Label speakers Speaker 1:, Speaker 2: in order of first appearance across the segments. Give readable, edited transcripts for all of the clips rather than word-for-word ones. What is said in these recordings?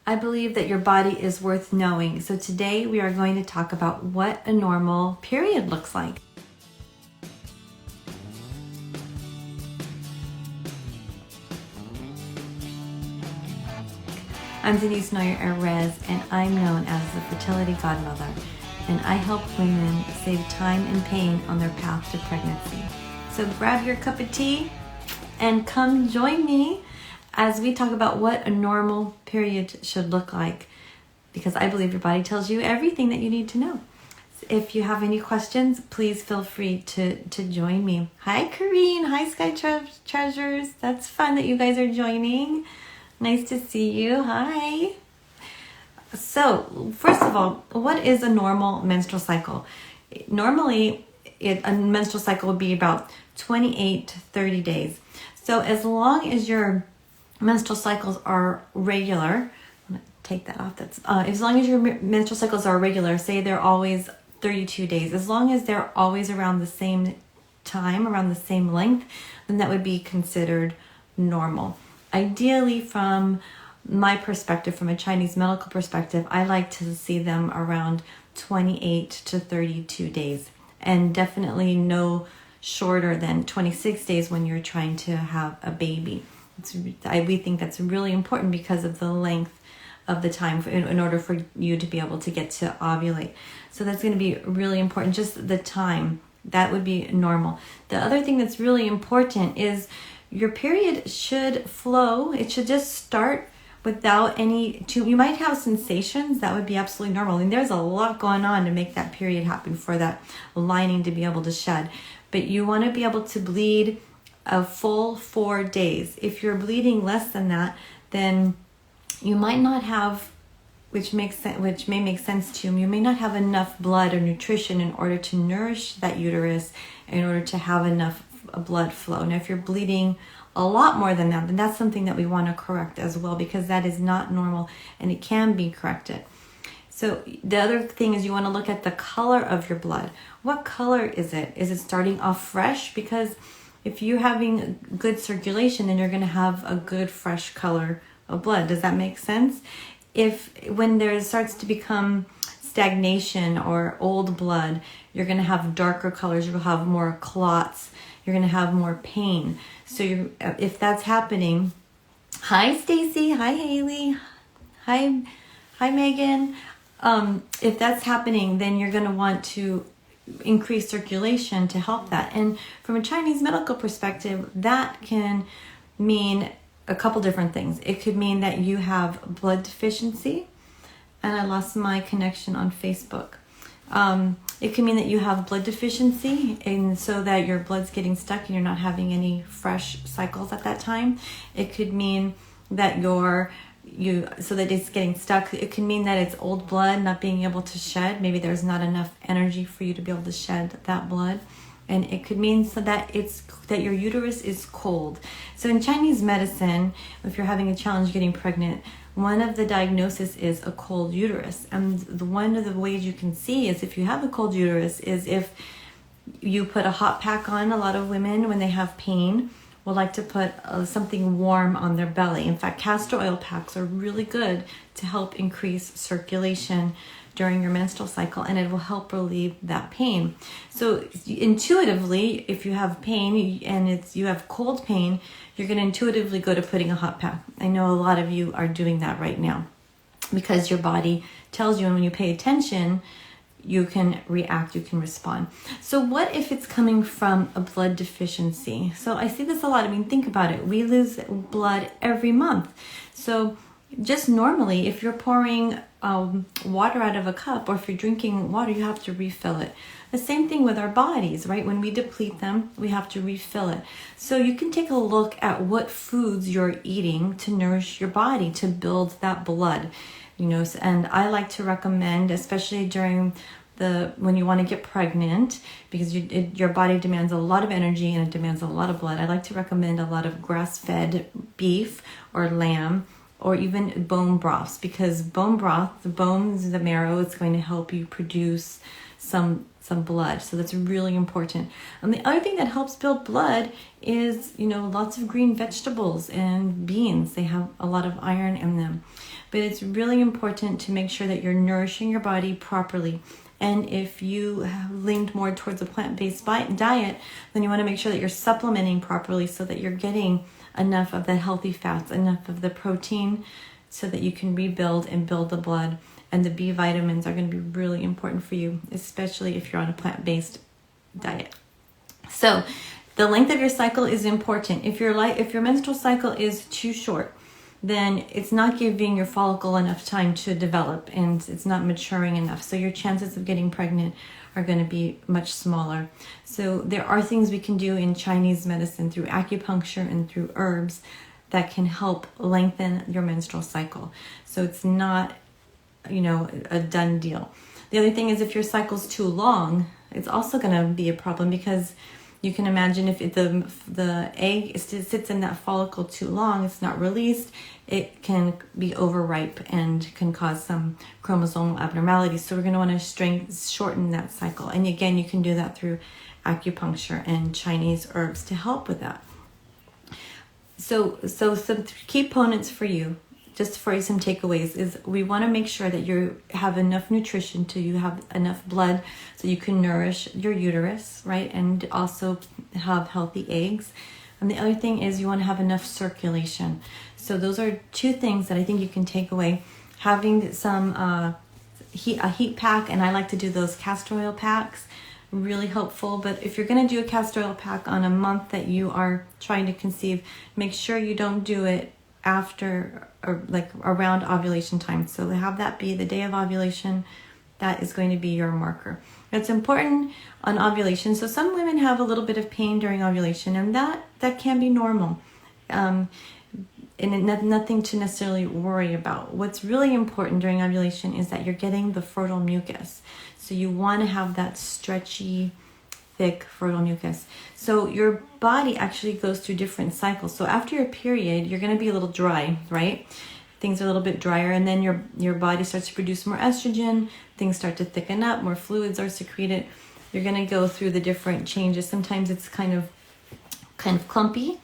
Speaker 1: I believe that your body is worth knowing. So today we are going to talk about what a normal period looks like. I'm Denise Noyer-Erez, and I'm known as the Fertility Godmother, and I help women save time and pain on their path to pregnancy. So grab your cup of tea and come join me as we talk about what a normal period should look like, because I believe your body tells you everything that you need to know. If you have any questions, please feel free to join me. Hi, Kareen. Hi, Sky Treasures. That's fun that you guys are joining. Nice to see you. Hi. So, first of all, what is a normal menstrual cycle? Normally, a menstrual cycle would be about 28 to 30 days. So, as long as your menstrual cycles are regular, I'm going to take that off. As long as your menstrual cycles are regular, say they're always 32 days, as long as they're always around the same time, around the same length, then that would be considered normal. Ideally, from my perspective, from a Chinese medical perspective, I like to see them around 28 to 32 days, and definitely no shorter than 26 days when you're trying to have a baby. We think that's really important because of the length of the time in order for you to be able to get to ovulate. So that's going to be really important, just the time. That would be normal. The other thing that's really important is your period should flow. It should just start without any, you might have sensations. That would be absolutely normal. And there's a lot going on to make that period happen, for that lining to be able to shed. But you want to be able to bleed a full 4 days. If you're bleeding less than that, then you might not have, which may make sense to you, you may not have enough blood or nutrition in order to nourish that uterus, in order to have enough blood flow. Now, if you're bleeding a lot more than that, then that's something that we want to correct as well, because that is not normal and it can be corrected. So the other thing is you want to look at the color of your blood. What color is it? Is it starting off fresh? Because if you're having good circulation, then you're going to have a good fresh color of blood. Does that make sense? When there starts to become stagnation or old blood, you're going to have darker colors. You'll have more clots. You're going to have more pain. So if that's happening, hi Stacy, hi Haley, hi Megan. If that's happening, then you're going to want to increase circulation to help that. And from a Chinese medical perspective, that can mean a couple different things. It could mean that you have blood deficiency, and I lost my connection on Facebook. It can mean that you have blood deficiency, and so that your blood's getting stuck and you're not having any fresh cycles at that time. It could mean that so that it's getting stuck. It can mean that it's old blood not being able to shed. Maybe there's not enough energy for you to be able to shed that blood. And it could mean that your uterus is cold. So in Chinese medicine, if you're having a challenge getting pregnant, one of the diagnoses is a cold uterus. And one of the ways you can see is if you have a cold uterus is if you put a hot pack on. A lot of women, when they have pain, will like to put something warm on their belly. In fact, castor oil packs are really good to help increase circulation during your menstrual cycle, and it will help relieve that pain. So intuitively, if you have pain and you have cold pain, you're going to intuitively go to putting a hot pack. I know a lot of you are doing that right now because your body tells you, and when you pay attention, you can react, you can respond. So what if it's coming from a blood deficiency? So I see this a lot. I mean, think about it. We lose blood every month. So just normally, if you're pouring water out of a cup, or if you're drinking water, you have to refill it. The same thing with our bodies, right? When we deplete them, we have to refill it. So you can take a look at what foods you're eating to nourish your body, to build that blood. And I like to recommend, especially during when you want to get pregnant, because your body demands a lot of energy and it demands a lot of blood. I like to recommend a lot of grass-fed beef or lamb or even bone broths, because bone broth, the bones, the marrow, is going to help you produce some blood. So that's really important. And the other thing that helps build blood is, lots of green vegetables and beans. They have a lot of iron in them. But it's really important to make sure that you're nourishing your body properly. And if you have leaned more towards a plant-based diet, then you want to make sure that you're supplementing properly so that you're getting enough of the healthy fats, enough of the protein, so that you can rebuild and build the blood. And the B vitamins are going to be really important for you, especially if you're on a plant-based diet. So the length of your cycle is important. If your menstrual cycle is too short, then it's not giving your follicle enough time to develop, and it's not maturing enough. So your chances of getting pregnant are going to be much smaller. So there are things we can do in Chinese medicine through acupuncture and through herbs that can help lengthen your menstrual cycle. So it's not, a done deal. The other thing is, if your cycle's too long, it's also going to be a problem, because you can imagine if the egg sits in that follicle too long, it's not released, it can be overripe and can cause some chromosomal abnormalities. So we're going to want to shorten that cycle. And again, you can do that through acupuncture and Chinese herbs to help with that. So some key components for you, just for some takeaways, is we want to make sure that you have enough nutrition, you have enough blood so you can nourish your uterus, right? And also have healthy eggs. And the other thing is you want to have enough circulation. So those are two things that I think you can take away. Having a heat pack, and I like to do those castor oil packs, really helpful. But if you're going to do a castor oil pack on a month that you are trying to conceive, make sure you don't do it after or like around ovulation time. So have that be the day of ovulation. That is going to be your marker. It's important on ovulation. So some women have a little bit of pain during ovulation, and that can be normal. And nothing to necessarily worry about. What's really important during ovulation is that you're getting the fertile mucus. So you want to have that stretchy, thick fertile mucus. So your body actually goes through different cycles. So after your period, you're going to be a little dry, right? Things are a little bit drier, and then your body starts to produce more estrogen. Things start to thicken up, more fluids are secreted. You're going to go through the different changes. Sometimes it's kind of clumpy,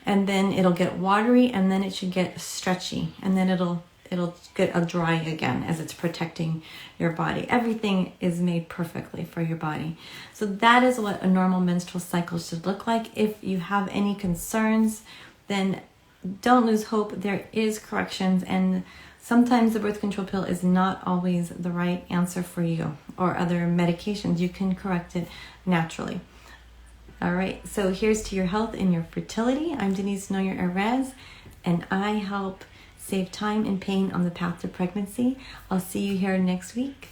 Speaker 1: and then it'll get watery, and then it should get stretchy, and then it'll get dry again as it's protecting your body. Everything is made perfectly for your body. So that is what a normal menstrual cycle should look like. If you have any concerns, then don't lose hope. There is corrections, and sometimes the birth control pill is not always the right answer for you, or other medications. You can correct it naturally. All right, so here's to your health and your fertility. I'm Denise Noyer-Erez, and I help save time and pain on the path to pregnancy. I'll see you here next week.